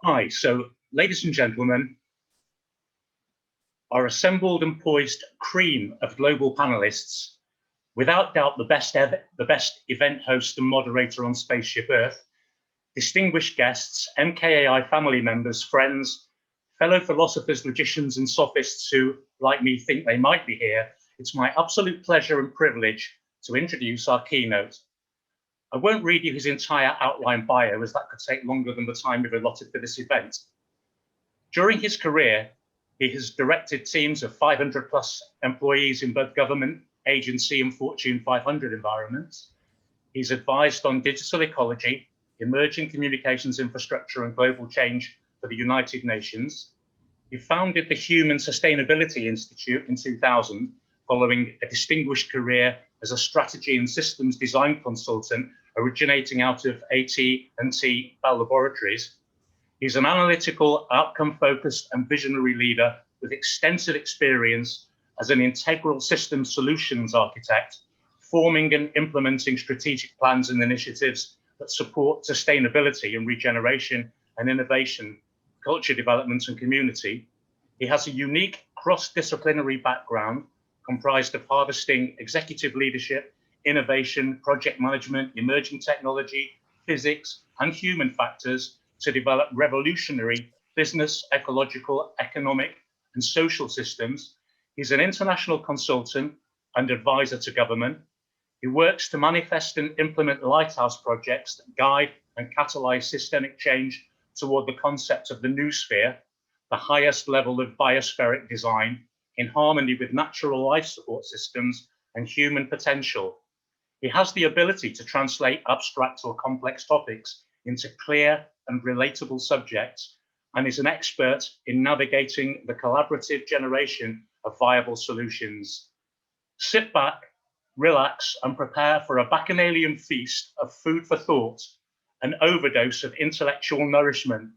Hi, so ladies and gentlemen, our assembled and poised cream of global panelists, without doubt the best event host and moderator on Spaceship Earth, distinguished guests, MKAI family members, friends, fellow philosophers, logicians and sophists who, like me, think they might be here, it's my absolute pleasure and privilege to introduce our keynote. I won't read you his entire outline bio, as that could take longer than the time we've allotted for this event. During his career, he has directed teams of 500 plus employees in both government, agency and Fortune 500 environments. He's advised on digital ecology, emerging communications infrastructure and global change for the United Nations. He founded the Human Sustainability Institute in 2000, following a distinguished career as a strategy and systems design consultant originating out of AT&T Bell Laboratories. He's an analytical, outcome-focused and visionary leader with extensive experience as an integral system solutions architect, forming and implementing strategic plans and initiatives that support sustainability and regeneration and innovation, culture development and community. He has a unique cross-disciplinary background comprised of harvesting executive leadership, innovation, project management, emerging technology, physics, and human factors to develop revolutionary business, ecological, economic, and social systems. He's an international consultant and advisor to government. He works to manifest and implement lighthouse projects that guide and catalyze systemic change toward the concept of the new sphere, the highest level of biospheric design, in harmony with natural life support systems and human potential. He has the ability to translate abstract or complex topics into clear and relatable subjects, and is an expert in navigating the collaborative generation of viable solutions. Sit back, relax, and prepare for a bacchanalian feast of food for thought, an overdose of intellectual nourishment.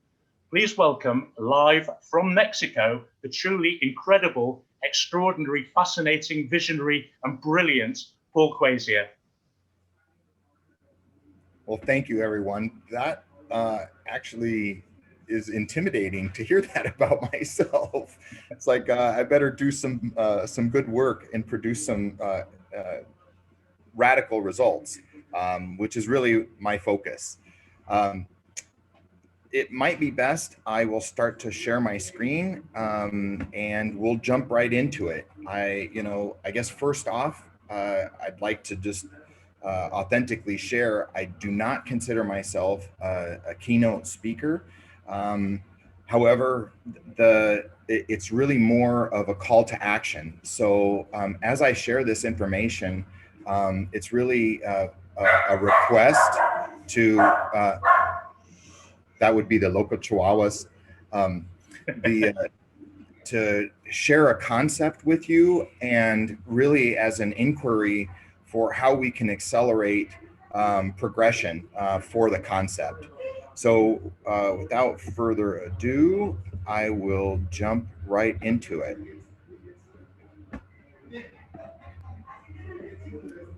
Please welcome, live from Mexico, the truly incredible, extraordinary, fascinating, visionary, and brilliant Paul Quaiser. Well, thank you, everyone. That actually is intimidating to hear that about myself. It's like I better do some good work and produce some radical results, which is really my focus. It might be best I will start to share my screen and we'll jump right into it. I guess first off, I'd like to just authentically share, I do not consider myself a keynote speaker. However, it's really more of a call to action. So as I share this information, it's really a request to, that would be the local chihuahuas, to share a concept with you, and really as an inquiry for how we can accelerate progression for the concept. So without further ado, I will jump right into it.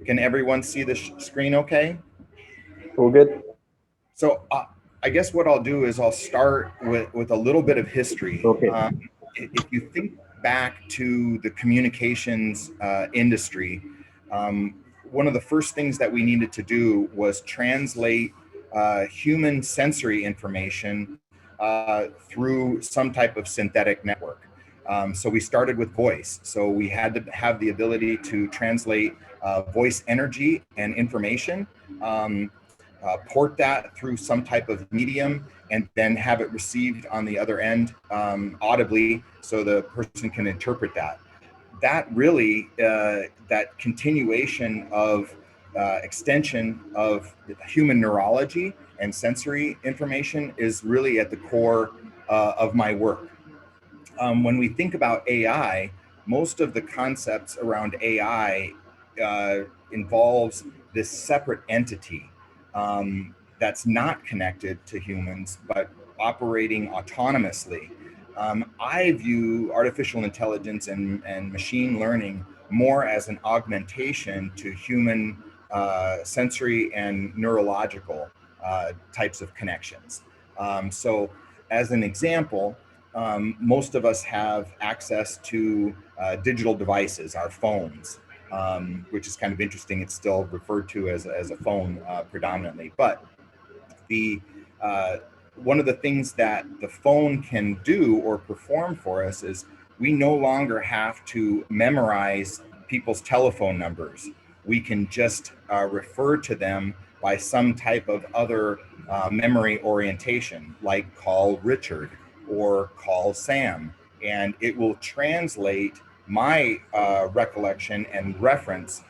Can everyone see the screen okay? All good. So I guess what I'll do is I'll start with a little bit of history. Okay. If you think back to the communications industry, one of the first things that we needed to do was translate human sensory information through some type of synthetic network. So we started with voice. So we had to have the ability to translate voice energy and information, port that through some type of medium, and then have it received on the other end audibly so the person can interpret that. That really, that continuation of extension of human neurology and sensory information is really at the core of my work. When we think about AI, most of the concepts around AI involves this separate entity that's not connected to humans, but operating autonomously. I view artificial intelligence and machine learning more as an augmentation to human sensory and neurological types of connections. So as an example, most of us have access to digital devices, our phones, which is kind of interesting. It's still referred to as a phone predominantly, but the one of the things that the phone can do or perform for us is we no longer have to memorize people's telephone numbers. We can just refer to them by some type of other memory orientation, like call Richard or call Sam, and it will translate my recollection and reference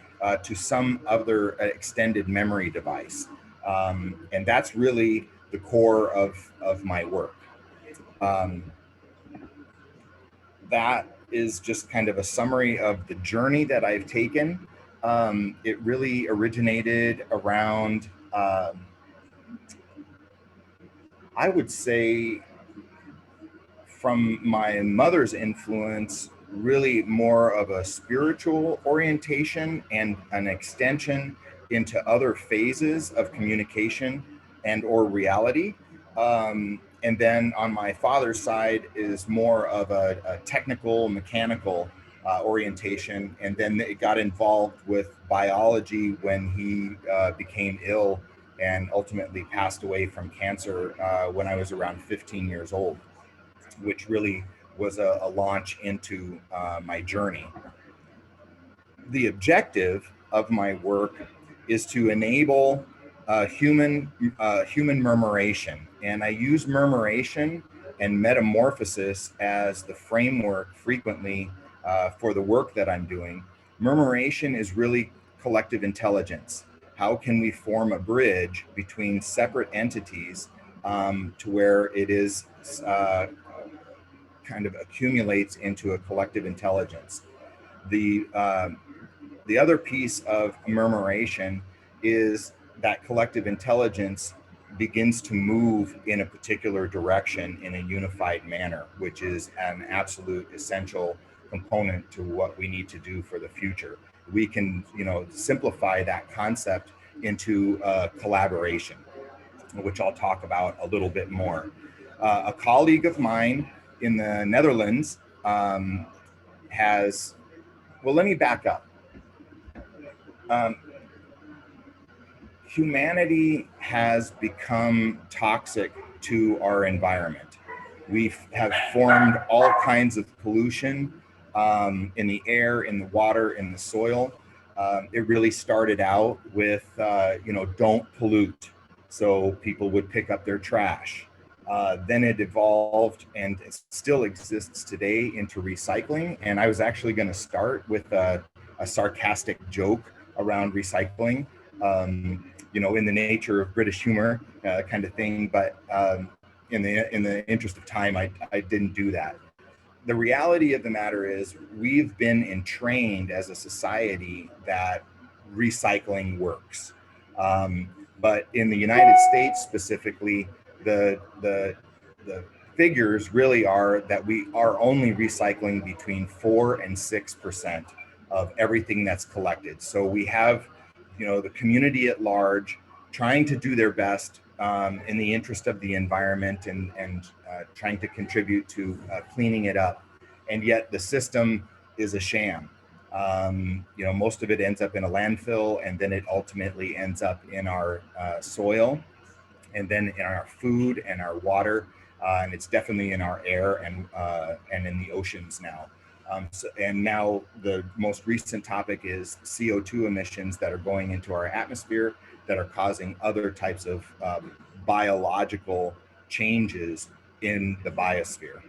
to some other extended memory device. And that's really the core of my work. That is just kind of a summary of the journey that I've taken. It really originated around, I would say, from my mother's influence, really more of a spiritual orientation and an extension into other phases of communication and or reality. And then on my father's side is more of a technical, mechanical orientation. And then it got involved with biology when he became ill and ultimately passed away from cancer when I was around 15 years old, which really was a launch into my journey. The objective of my work is to enable human murmuration. And I use murmuration and metamorphosis as the framework frequently for the work that I'm doing. Murmuration is really collective intelligence. How can we form a bridge between separate entities to where it is kind of accumulates into a collective intelligence? The other piece of murmuration is that collective intelligence begins to move in a particular direction in a unified manner, which is an absolute essential component to what we need to do for the future. We can, simplify that concept into collaboration, which I'll talk about a little bit more. A colleague of mine in the Netherlands has, well, let me back up. Humanity has become toxic to our environment. We have formed all kinds of pollution in the air, in the water, in the soil. It really started out with, don't pollute. So people would pick up their trash. Then it evolved and it still exists today into recycling. And I was actually going to start with a sarcastic joke around recycling, in the nature of British humor kind of thing. But in the interest of time, I didn't do that. The reality of the matter is we've been entrained as a society that recycling works. But in the United States specifically, the figures really are that we are only recycling between 4 and 6% of everything that's collected. So we have, the community at large trying to do their best in the interest of the environment and trying to contribute to cleaning it up. And yet the system is a sham. Most of it ends up in a landfill, and then it ultimately ends up in our soil, and then in our food and our water, and it's definitely in our air and in the oceans now. And now the most recent topic is CO2 emissions that are going into our atmosphere that are causing other types of biological changes in the biosphere.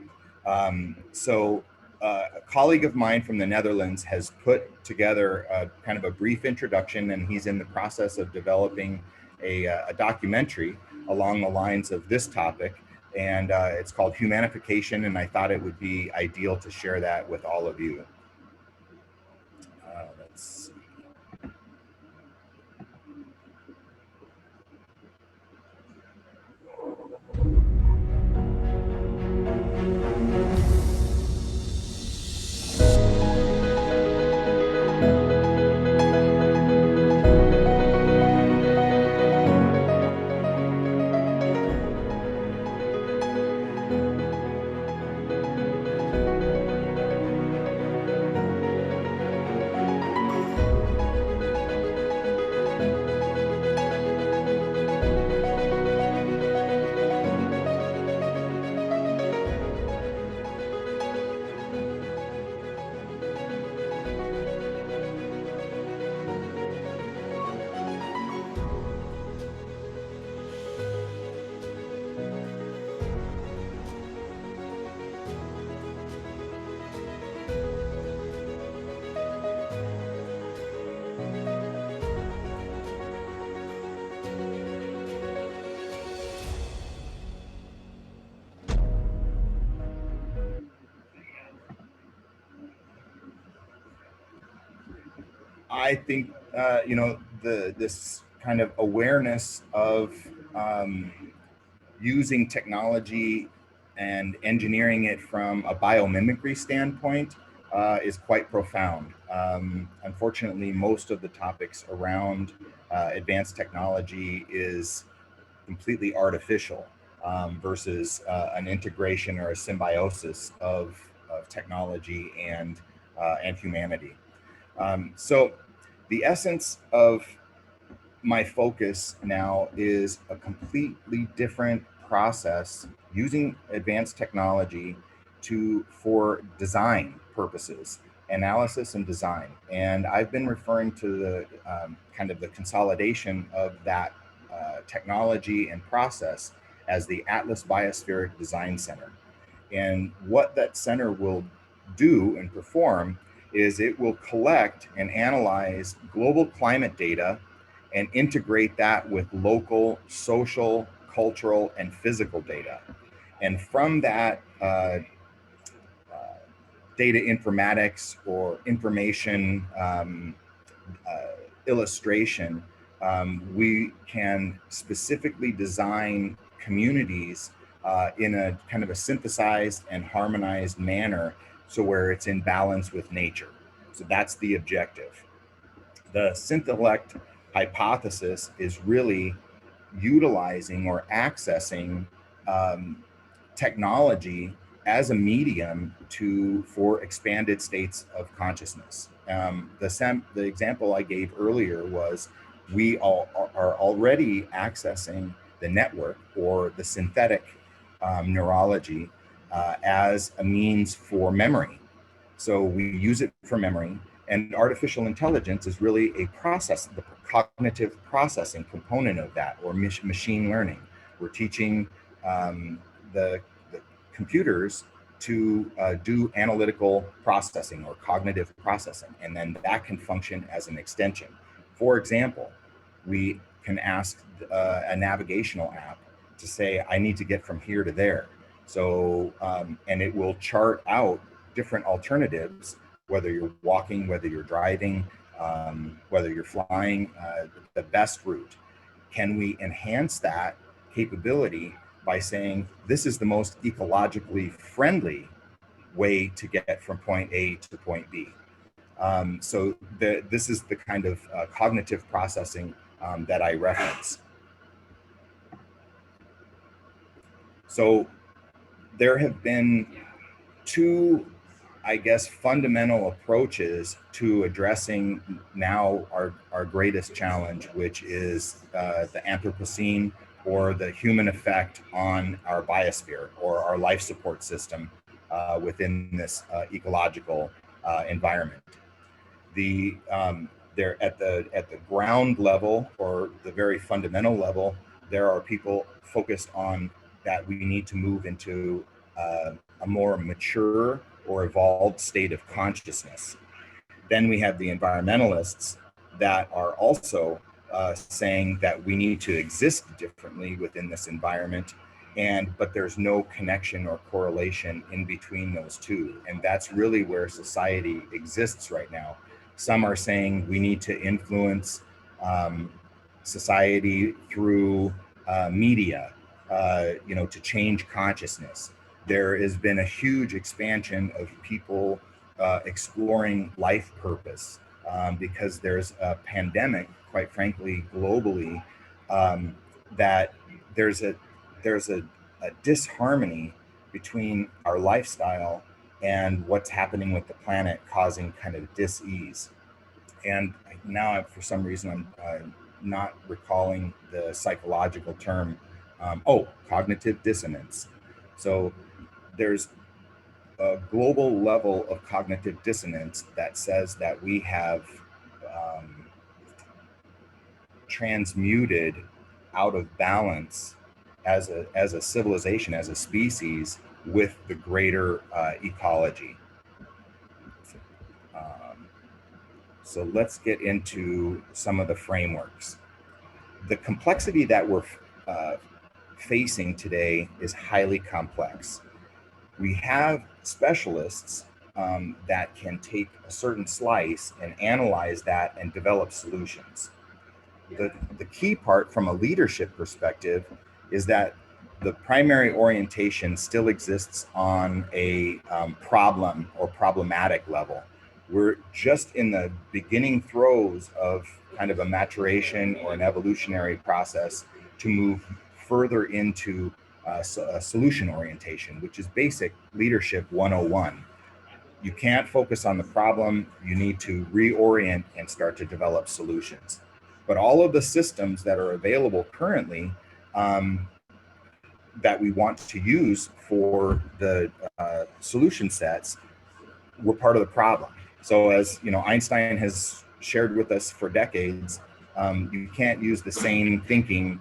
A colleague of mine from the Netherlands has put together kind of a brief introduction, and he's in the process of developing a documentary along the lines of this topic. And it's called Humanification, and I thought it would be ideal to share that with all of you. Let's see. I think, this kind of awareness of using technology and engineering it from a biomimicry standpoint is quite profound. Unfortunately, most of the topics around advanced technology is completely artificial versus an integration or a symbiosis of technology and humanity. So the essence of my focus now is a completely different process using advanced technology for design purposes, analysis and design. And I've been referring to the kind of the consolidation of that technology and process as the Atlas Biospheric Design Center. And what that center will do and perform is it will collect and analyze global climate data and integrate that with local, social, cultural, and physical data. And from that data informatics or information illustration, we can specifically design communities in a kind of a synthesized and harmonized manner, so where it's in balance with nature. So that's the objective. The synth-elect hypothesis is really utilizing or accessing technology as a medium for expanded states of consciousness. The example I gave earlier was we all are already accessing the network or the synthetic neurology as a means for memory. So we use it for memory, and artificial intelligence is really the cognitive processing component of that, or machine learning. We're teaching the computers to do analytical processing or cognitive processing, and then that can function as an extension. For example, we can ask a navigational app to say, I need to get from here to there. So, and it will chart out different alternatives, whether you're walking, whether you're driving, whether you're flying, the best route. Can we enhance that capability by saying, this is the most ecologically friendly way to get from point A to point B? So this is the kind of cognitive processing that I reference. So there have been two, I guess, fundamental approaches to addressing now our greatest challenge, which is the Anthropocene, or the human effect on our biosphere or our life support system within this ecological environment. There at the ground level, or the very fundamental level, there are people focused on that we need to move into a more mature or evolved state of consciousness. Then we have the environmentalists that are also saying that we need to exist differently within this environment, but there's no connection or correlation in between those two. And that's really where society exists right now. Some are saying we need to influence society through media, to change consciousness. There has been a huge expansion of people exploring life purpose because there's a pandemic, quite frankly, globally, that there's a disharmony between our lifestyle and what's happening with the planet, causing kind of dis-ease. And now, for some reason, I'm not recalling the psychological term. Cognitive dissonance. So there's a global level of cognitive dissonance that says that we have transmuted out of balance as a civilization, as a species, with the greater ecology. So let's get into some of the frameworks. The complexity that we're facing today is highly complex. We have specialists that can take a certain slice and analyze that and develop solutions. The key part from a leadership perspective is that the primary orientation still exists on a problem or problematic level. We're just in the beginning throes of kind of a maturation or an evolutionary process to move further into a solution orientation, which is basic leadership 101. You can't focus on the problem. You need to reorient and start to develop solutions. But all of the systems that are available currently that we want to use for the solution sets were part of the problem. So as you know, Einstein has shared with us for decades, you can't use the same thinking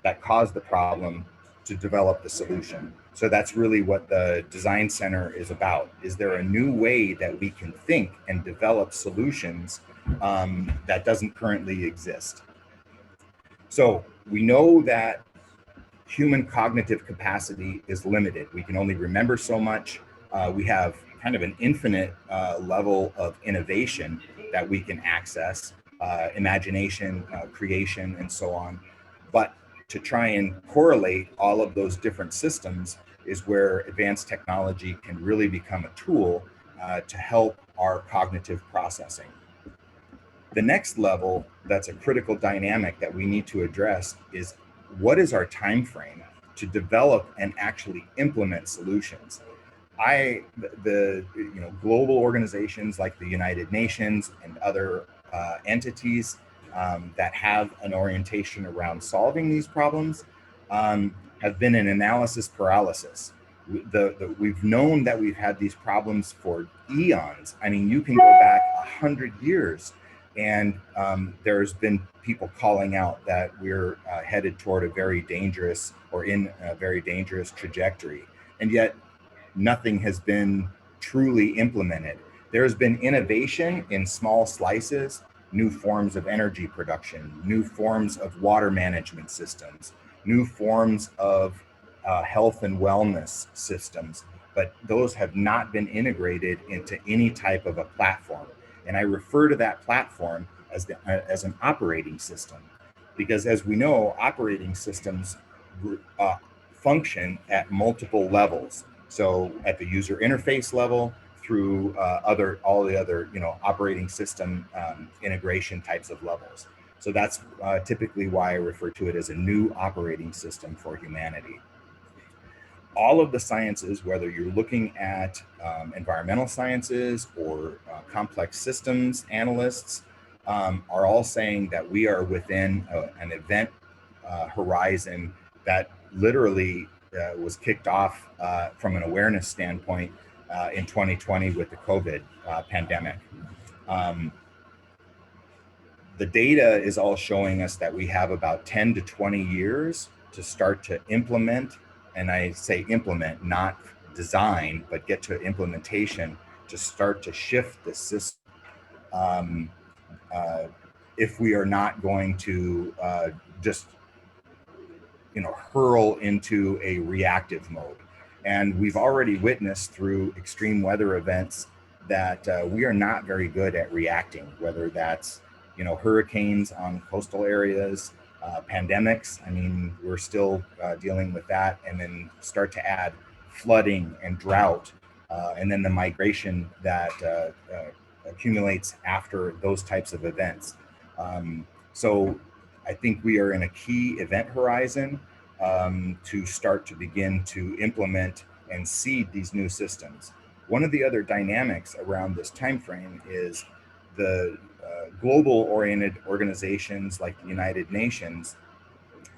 that caused the problem to develop the solution. So that's really what the design center is about. Is there a new way that we can think and develop solutions that doesn't currently exist? So we know that human cognitive capacity is limited. We can only remember so much. We have kind of an infinite level of innovation that we can access, imagination, creation, and so on. But to try and correlate all of those different systems is where advanced technology can really become a tool to help our cognitive processing. The next level that's a critical dynamic that we need to address is what is our time frame to develop and actually implement solutions. Global organizations like the United Nations and other entities that have an orientation around solving these problems have been in analysis paralysis. We've known that we've had these problems for eons. I mean, you can go back 100 years and there's been people calling out that we're headed toward a very dangerous or in a very dangerous trajectory. And yet nothing has been truly implemented. There's been innovation in small slices, new forms of energy production, new forms of water management systems, new forms of health and wellness systems, but those have not been integrated into any type of a platform. And I refer to that platform as an operating system, because as we know, operating systems function at multiple levels. So at the user interface level, through all the other operating system integration types of levels. So that's typically why I refer to it as a new operating system for humanity. All of the sciences, whether you're looking at environmental sciences or complex systems analysts, are all saying that we are within an event horizon that literally was kicked off from an awareness standpoint in 2020 with the COVID pandemic. The data is all showing us that we have about 10 to 20 years to start to implement, and I say implement, not design, but get to implementation to start to shift the system if we are not going to just hurl into a reactive mode. And we've already witnessed through extreme weather events that we are not very good at reacting, whether that's hurricanes on coastal areas, pandemics. I mean, we're still dealing with that, and then start to add flooding and drought, and then the migration that accumulates after those types of events. So I think we are in a key event horizon to start to begin to implement and seed these new systems. One of the other dynamics around this time frame is the global oriented organizations like the United Nations.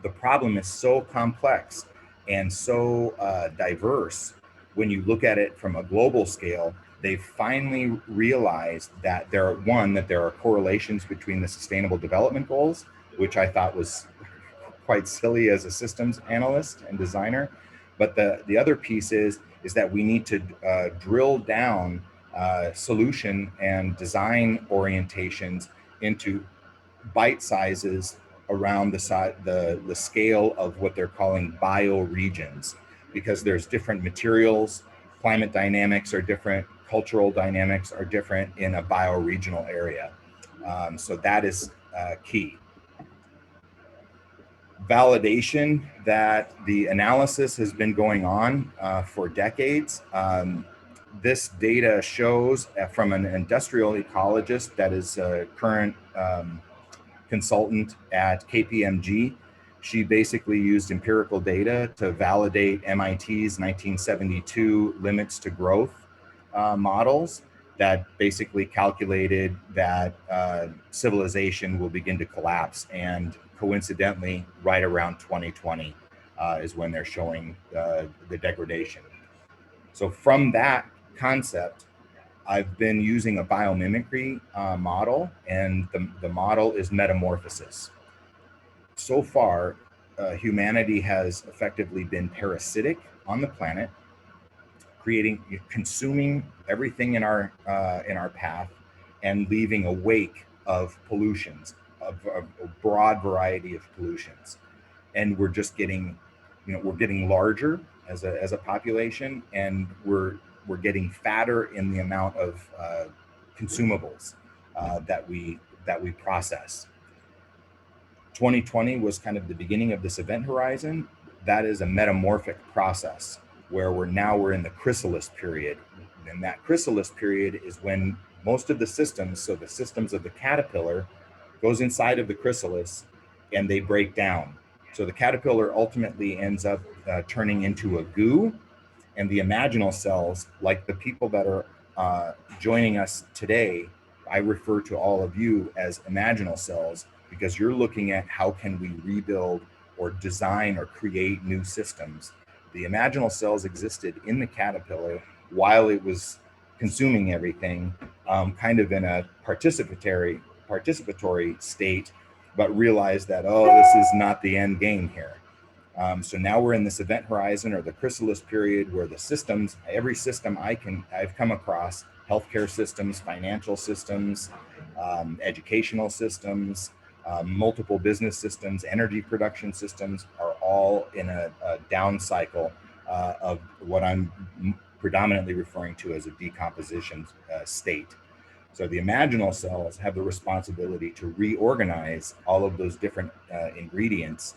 The problem is so complex and so diverse. When you look at it from a global scale, they've finally realized that there are correlations between the Sustainable Development Goals, which I thought was quite silly as a systems analyst and designer. But the other piece is that we need to drill down solution and design orientations into bite sizes around the scale of what they're calling bioregions, because there's different materials, climate dynamics are different, cultural dynamics are different in a bioregional area. So that is key. Validation that the analysis has been going on for decades. This data shows from an industrial ecologist that is a current consultant at KPMG. She basically used empirical data to validate MIT's 1972 limits to growth models that basically calculated that civilization will begin to collapse, and coincidentally, right around 2020 is when they're showing the degradation. So from that concept, I've been using a biomimicry model, and the model is metamorphosis. So far, humanity has effectively been parasitic on the planet, consuming everything in our path, and leaving a wake of pollutions, of a broad variety of pollutions. And we're just getting, we're getting larger as a population, and we're getting fatter in the amount of consumables that we process. 2020 was kind of the beginning of this event horizon. That is a metamorphic process where we're in the chrysalis period. And that chrysalis period is when most of the systems, so the systems of the caterpillar, goes inside of the chrysalis and they break down. So the caterpillar ultimately ends up turning into a goo, and the imaginal cells, like the people that are joining us today, I refer to all of you as imaginal cells, because you're looking at how can we rebuild or design or create new systems. The imaginal cells existed in the caterpillar while it was consuming everything, kind of in a participatory state, but realized that, oh, this is not the end game here. So now we're in this event horizon, or the chrysalis period, where the systems, every system I've come across, healthcare systems, financial systems, educational systems, multiple business systems, energy production systems, are all in a down cycle of what I'm predominantly referring to as a decomposition state. So the imaginal cells have the responsibility to reorganize all of those different ingredients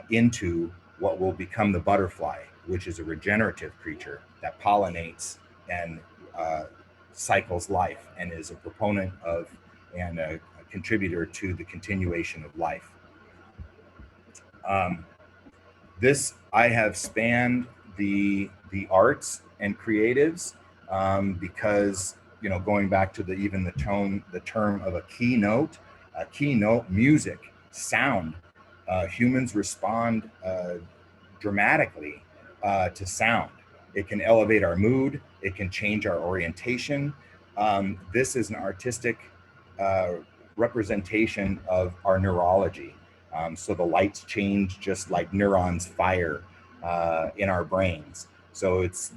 into what will become the butterfly, which is a regenerative creature that pollinates and cycles life, and is a proponent of and a contributor to the continuation of life. This I have spanned the arts and creatives because, going back to the term of a keynote, music, sound. Humans respond dramatically to sound. It can elevate our mood. It can change our orientation. This is an artistic representation of our neurology. So the lights change just like neurons fire in our brains. So it's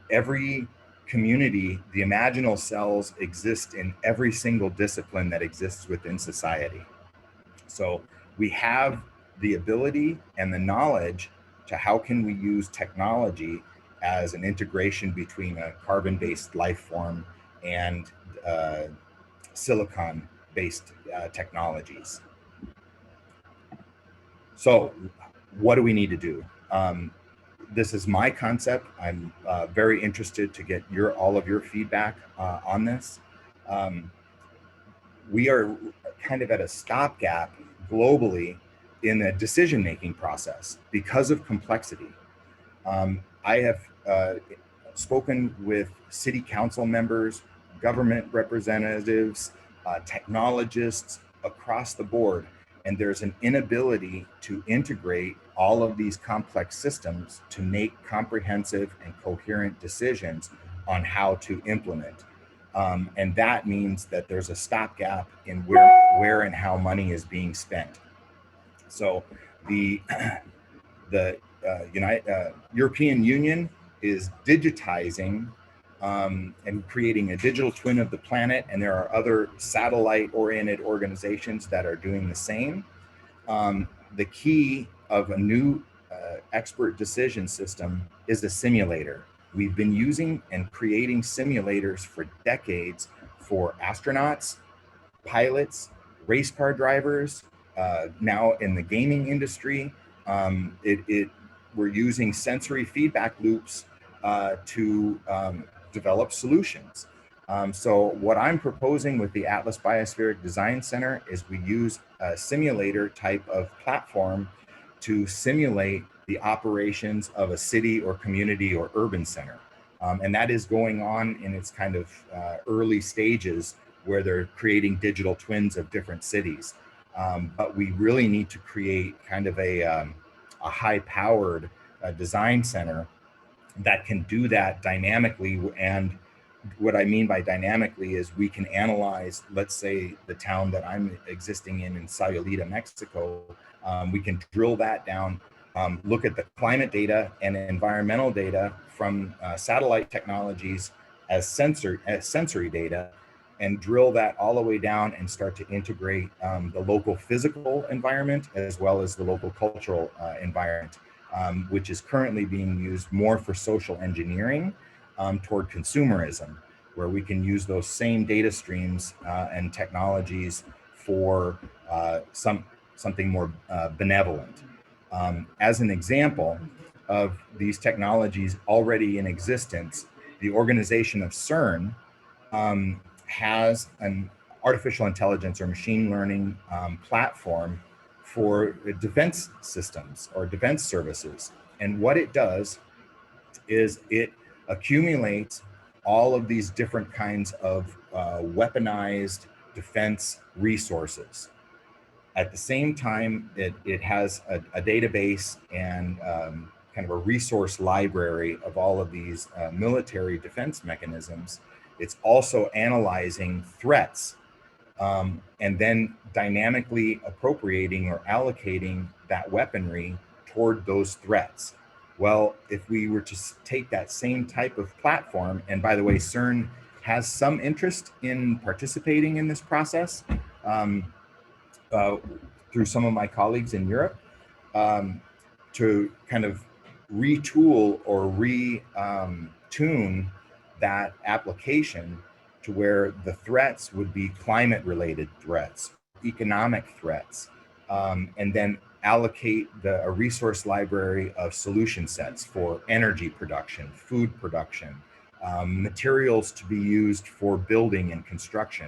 every community, the imaginal cells exist in every single discipline that exists within society. So we have the ability and the knowledge to how can we use technology as an integration between a carbon-based life form and silicon-based technologies. So what do we need to do? This is my concept. I'm very interested to get all of your feedback on this. We are kind of at a stopgap globally in the decision-making process because of complexity. I have spoken with city council members, government representatives, technologists across the board, and there's an inability to integrate all of these complex systems to make comprehensive and coherent decisions on how to implement. And that means that there's a stopgap in where and how money is being spent. So the European Union is digitizing and creating a digital twin of the planet, and there are other satellite-oriented organizations that are doing the same. The key of a new expert decision system is a simulator. We've been using and creating simulators for decades for astronauts, pilots, race car drivers, now in the gaming industry. We're using sensory feedback loops to develop solutions. So what I'm proposing with the Atlas Biospheric Design Center is we use a simulator type of platform to simulate the operations of a city or community or urban center. And that is going on in its kind of early stages where they're creating digital twins of different cities. But we really need to create kind of a high-powered design center that can do that dynamically. And what I mean by dynamically is we can analyze, let's say, the town that I'm existing in Sayulita, Mexico. We can drill that down, look at the climate data and environmental data from satellite technologies as sensory data, and drill that all the way down and start to integrate the local physical environment as well as the local cultural environment, which is currently being used more for social engineering toward consumerism, where we can use those same data streams and technologies for something more benevolent. As an example of these technologies already in existence, the organization of CERN has an artificial intelligence or machine learning platform for defense systems or defense services. And what it does is it accumulates all of these different kinds of weaponized defense resources. At the same time, it has a database and kind of a resource library of all of these military defense mechanisms. It's also analyzing threats and then dynamically appropriating or allocating that weaponry toward those threats. Well, if we were to take that same type of platform, and by the way, CERN has some interest in participating in this process through some of my colleagues in Europe, to kind of retool or retune that application to where the threats would be climate-related threats, economic threats, and then allocate a resource library of solution sets for energy production, food production, materials to be used for building and construction,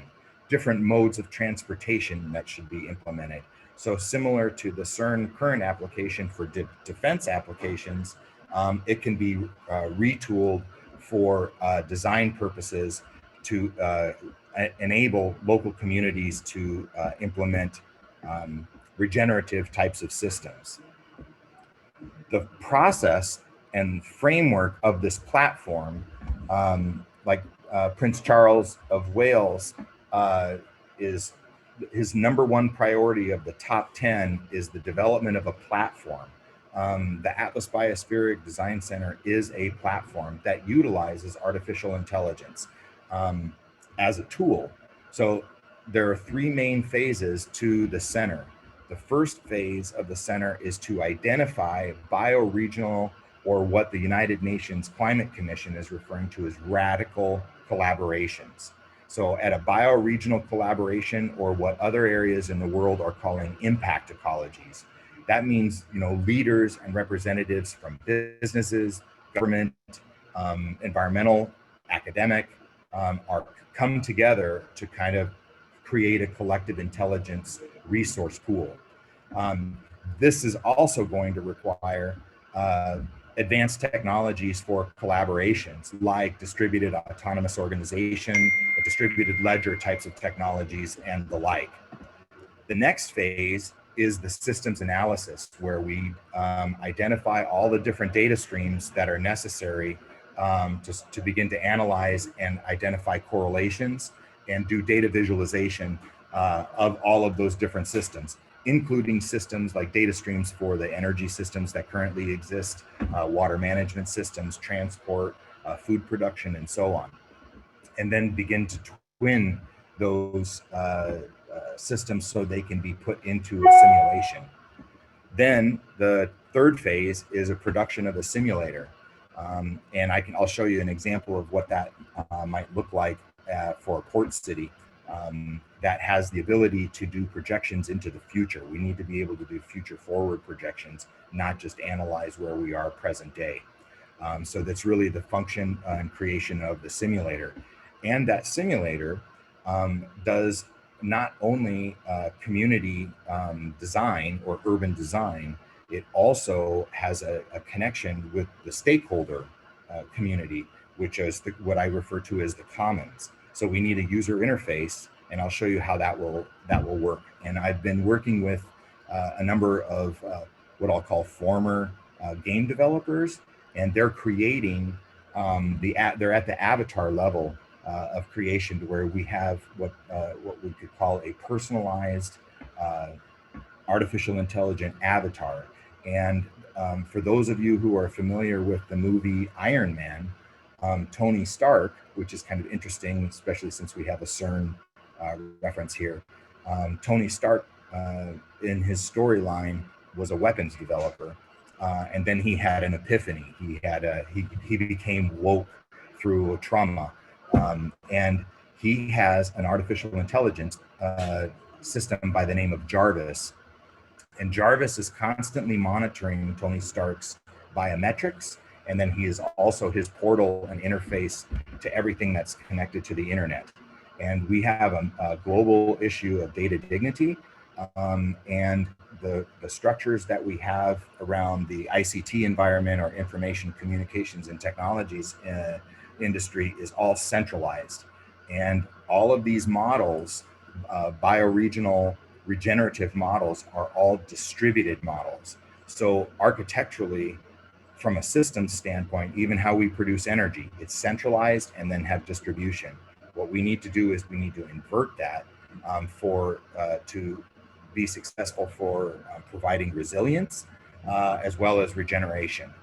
different modes of transportation that should be implemented. So similar to the CERN current application for defense applications, it can be retooled for design purposes to enable local communities to implement regenerative types of systems. The process and framework of this platform, like Prince Charles of Wales, is his number one priority of the top 10 is the development of a platform. The Atlas Biospheric Design Center is a platform that utilizes artificial intelligence as a tool. So there are three main phases to the center. The first phase of the center is to identify bioregional, or what the United Nations Climate Commission is referring to as radical collaborations. So at a bioregional collaboration, or what other areas in the world are calling impact ecologies, that means, you know, leaders and representatives from businesses, government, environmental, academic, are come together to kind of create a collective intelligence resource pool. This is also going to require advanced technologies for collaborations, like distributed autonomous organization, distributed ledger types of technologies, and the like. The next phase is the systems analysis, where we identify all the different data streams that are necessary to begin to analyze and identify correlations and do data visualization of all of those different systems, including systems like data streams for the energy systems that currently exist, water management systems, transport, food production, and so on. And then begin to twin those systems so they can be put into a simulation. Then the third phase is a production of a simulator. And I'll show you an example of what that might look like for a port city that has the ability to do projections into the future. We need to be able to do future forward projections, not just analyze where we are present day. So that's really the function and creation of the simulator. And that simulator does not only community design or urban design, it also has a connection with the stakeholder community, which is what I refer to as the commons. So we need a user interface, and I'll show you how that will work. And I've been working with a number of what I'll call former game developers, and they're creating they're at the avatar level of creation, to where we have what we could call a personalized artificial intelligent avatar. And for those of you who are familiar with the movie Iron Man, Tony Stark, which is kind of interesting, especially since we have a CERN reference here. Tony Stark, in his storyline, was a weapons developer, and then he had an epiphany. He became woke through trauma, and he has an artificial intelligence system by the name of Jarvis. And Jarvis is constantly monitoring Tony Stark's biometrics, and then he is also his portal and interface to everything that's connected to the internet. And we have a global issue of data dignity, and the structures that we have around the ICT environment, or information communications and technologies industry, is all centralized. And all of these models, bioregional regenerative models, are all distributed models. So architecturally, from a systems standpoint, even how we produce energy, it's centralized and then have distribution. What we need to do is we need to invert that to be successful for providing resilience as well as regeneration.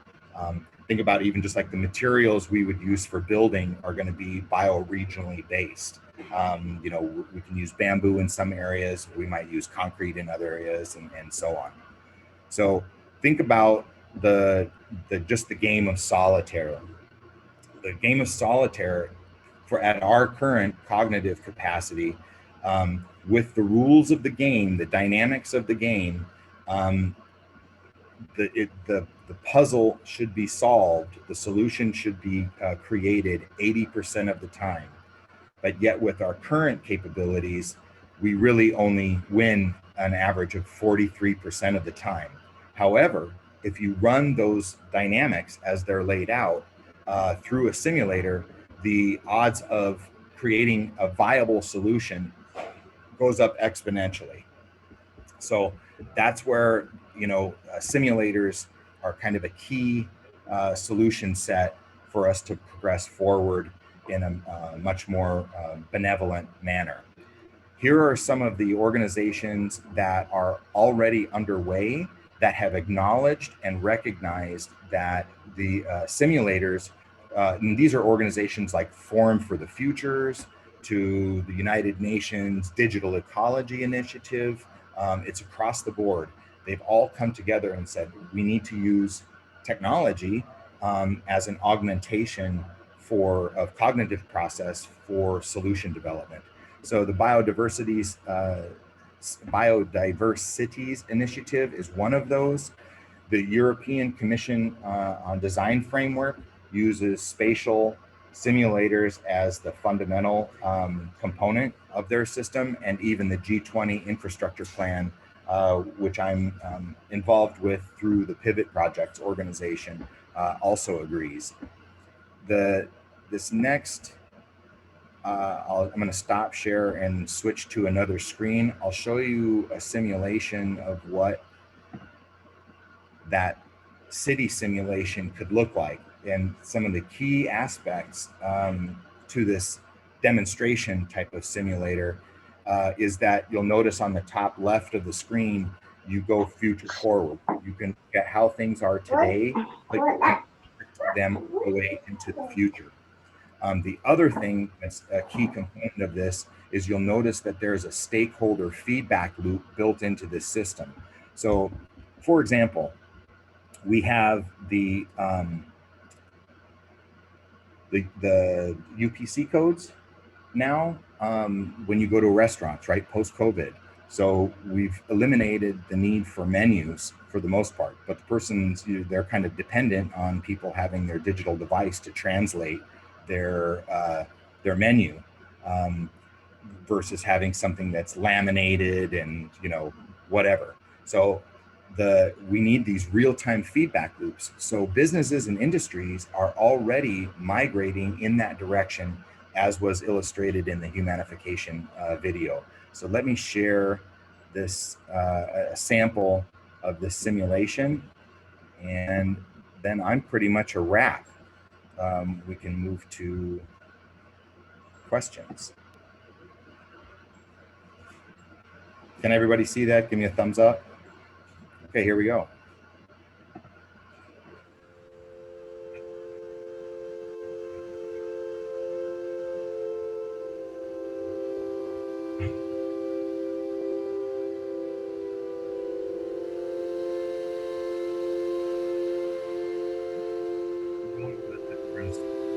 Think about even just like the materials we would use for building are going to be bioregionally based. We can use bamboo in some areas, we might use concrete in other areas, and so on. So think about just the game of solitaire. The game of solitaire, at our current cognitive capacity, with the rules of the game, the dynamics of the game, the puzzle should be solved, the solution should be created 80% of the time. But yet with our current capabilities, we really only win an average of 43% of the time. However, if you run those dynamics as they're laid out through a simulator, the odds of creating a viable solution goes up exponentially. So that's where, simulators are kind of a key solution set for us to progress forward in a much more benevolent manner. Here are some of the organizations that are already underway that have acknowledged and recognized that the simulators, and these are organizations like Forum for the Futures, to the United Nations Digital Ecology Initiative. It's across the board. They've all come together and said, we need to use technology as an augmentation of cognitive process for solution development. So the Biodiversities Initiative is one of those. The European Commission on Design Framework uses spatial simulators as the fundamental component of their system, and even the G20 infrastructure plan, which I'm involved with through the Pivot Projects organization, also agrees. This next, I'm going to stop share and switch to another screen. I'll show you a simulation of what that city simulation could look like. And some of the key aspects to this demonstration type of simulator is that you'll notice on the top left of the screen, you go future forward. You can look at how things are today, but you can project them away into the future. The other thing that's a key component of this is you'll notice that there's a stakeholder feedback loop built into this system. So, for example, we have the the UPC codes now when you go to restaurants, right, post-COVID. So we've eliminated the need for menus for the most part, but the persons, they're kind of dependent on people having their digital device to translate their menu versus having something that's laminated and whatever. So we need these real-time feedback loops. So businesses and industries are already migrating in that direction, as was illustrated in the Humanification video. So let me share this a sample of this simulation, and then I'm pretty much a wrap. We can move to questions. Can everybody see that? Give me a thumbs up. Okay, here we go.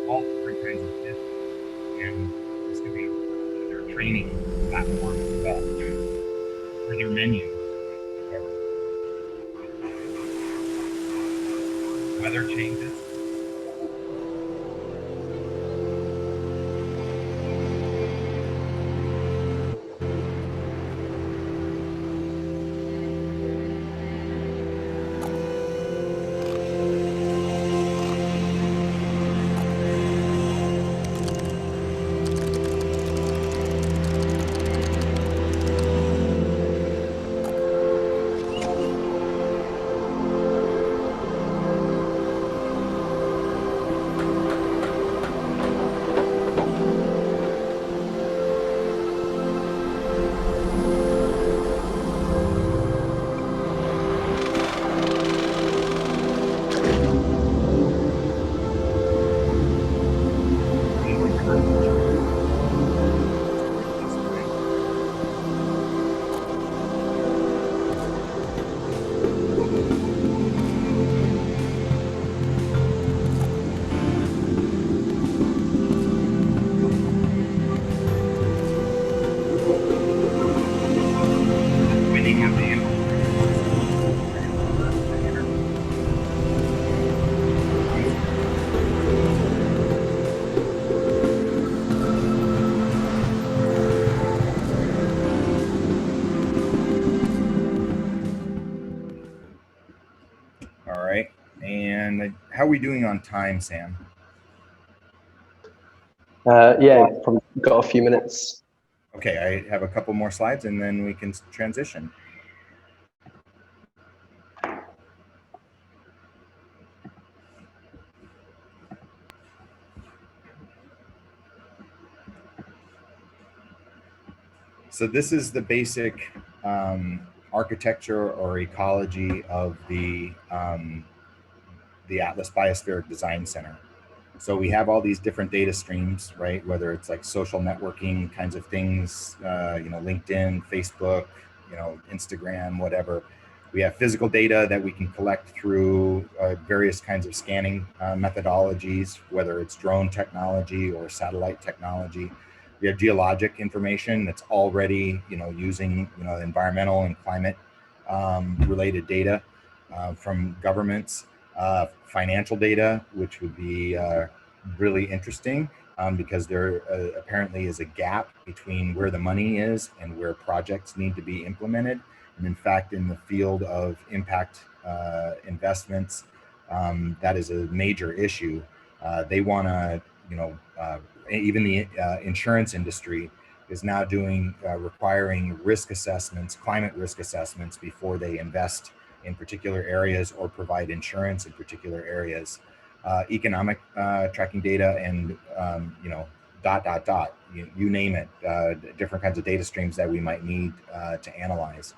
All different kinds of business, and this could be their training platform as well, or their menus, weather changes. All right, and how are we doing on time, Sam? Yeah, probably got a few minutes. Okay, I have a couple more slides and then we can transition. So this is the basic architecture or ecology of the Atlas Biospheric Design Center. So we have all these different data streams, right? Whether it's like social networking kinds of things, LinkedIn, Facebook, Instagram, whatever. We have physical data that we can collect through various kinds of scanning methodologies, whether it's drone technology or satellite technology. We have geologic information that's already, using, environmental and climate related data from governments. Financial data, which would be really interesting because there apparently is a gap between where the money is and where projects need to be implemented. And in fact, in the field of impact investments, that is a major issue. They want to, even the insurance industry is now doing requiring risk assessments, climate risk assessments before they invest in particular areas or provide insurance in particular areas. Economic tracking data and, you name it, different kinds of data streams that we might need to analyze.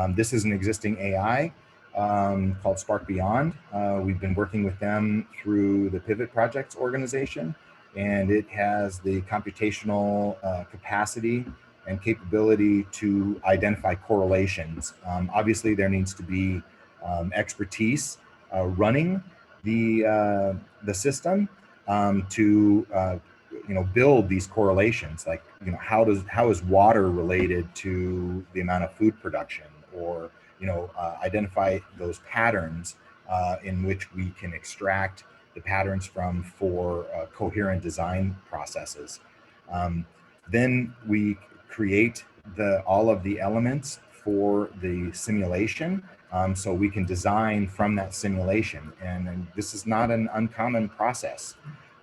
This is an existing AI called 𝗧𝗶𝘁𝗶𝘶. We've been working with them through the Pivot Projects organization, and it has the computational capacity and capability to identify correlations. Obviously, there needs to be expertise running the system, to build these correlations, like how is water related to the amount of food production, or identify those patterns in which we can extract the patterns from for coherent design processes. Then we create all of the elements for the simulation, so we can design from that simulation, and this is not an uncommon process.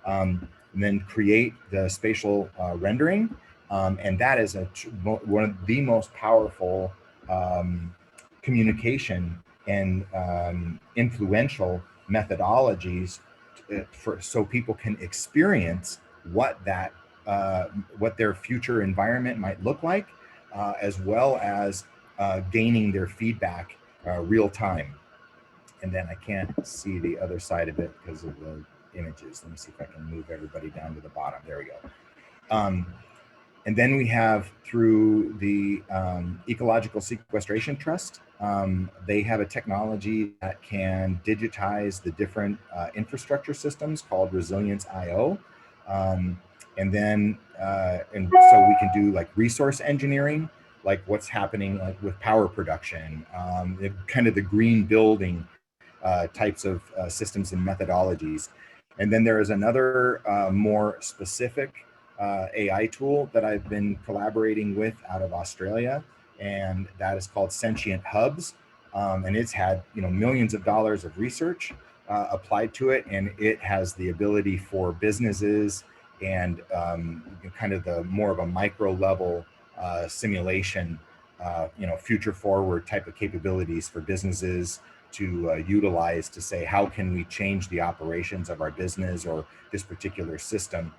And then create the spatial rendering, and that is one of the most powerful communication and influential methodologies so people can experience what their future environment might look like, as well as gaining their feedback real time. And then I can't see the other side of it because of the images. Let me see if I can move everybody down to the bottom. There we go. And then we have, through the Ecological Sequestration Trust, they have a technology that can digitize the different infrastructure systems called Resilience.io. And so we can do like resource engineering, like what's happening like with power production, kind of the green building types of systems and methodologies. And then there is another more specific AI tool that I've been collaborating with out of Australia, and that is called Sentient Hubs. And it's had millions of dollars of research applied to it, and it has the ability for businesses and kind of the more of a micro level simulation, future forward type of capabilities for businesses to utilize to say, how can we change the operations of our business or this particular system,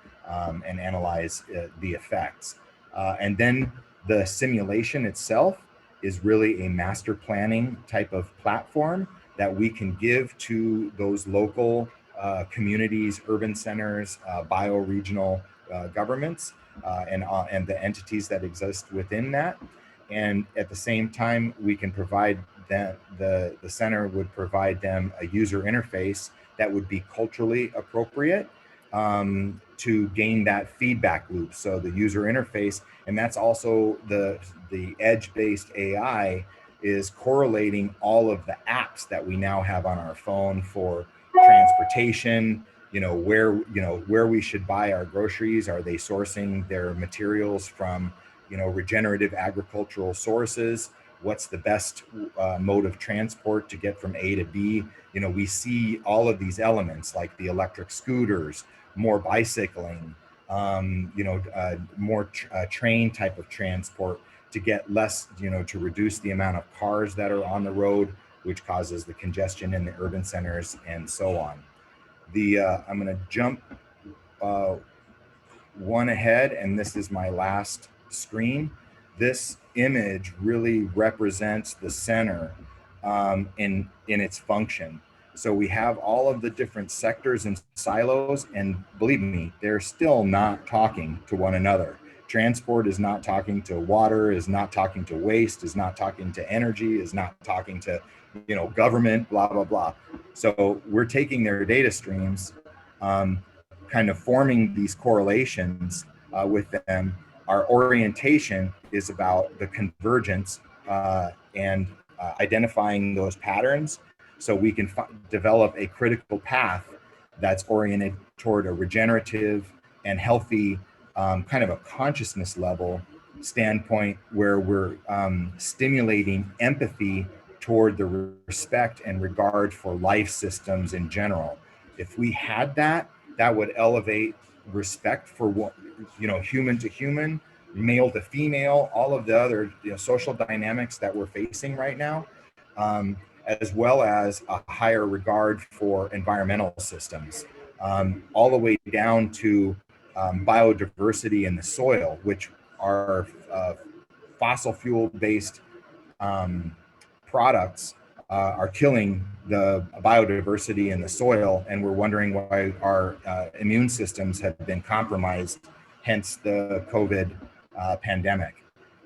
and analyze the effects. And then the simulation itself is really a master planning type of platform that we can give to those local communities, urban centers, bioregional governments, and the entities that exist within that. And at the same time, we can provide that the center would provide them a user interface that would be culturally appropriate to gain that feedback loop. So the user interface, and that's also the edge-based AI is correlating all of the apps that we now have on our phone for transportation, where we should buy our groceries. Are they sourcing their materials from, regenerative agricultural sources? What's the best mode of transport to get from A to B? We see all of these elements like the electric scooters, more bicycling, more train type of transport to get less, to reduce the amount of cars that are on the road, which causes the congestion in the urban centers and so on. I'm going to jump one ahead, and this is my last screen. This image really represents the center in its function. So we have all of the different sectors and silos, and believe me, they're still not talking to one another. Transport is not talking to water, is not talking to waste, is not talking to energy, is not talking to, government, blah, blah, blah. So we're taking their data streams, kind of forming these correlations with them. Our orientation is about the convergence and identifying those patterns, so we can develop a critical path that's oriented toward a regenerative and healthy kind of a consciousness level standpoint, where we're stimulating empathy toward the respect and regard for life systems in general. If we had that, that would elevate respect for what, human to human, male to female, all of the other social dynamics that we're facing right now, as well as a higher regard for environmental systems, all the way down to biodiversity in the soil, which are fossil fuel based products are killing the biodiversity in the soil, and we're wondering why our immune systems have been compromised, hence the COVID pandemic.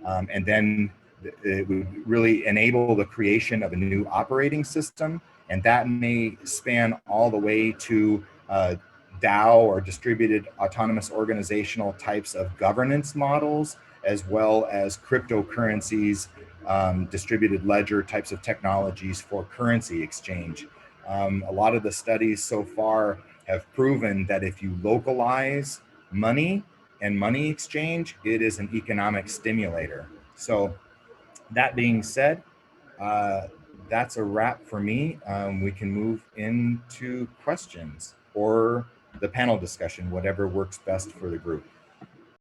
And then it would really enable the creation of a new operating system, and that may span all the way to DAO or distributed autonomous organizational types of governance models, as well as cryptocurrencies, distributed ledger types of technologies for currency exchange. A lot of the studies so far have proven that if you localize money and money exchange, it is an economic stimulator. So that being said, that's a wrap for me. We can move into questions or the panel discussion, whatever works best for the group.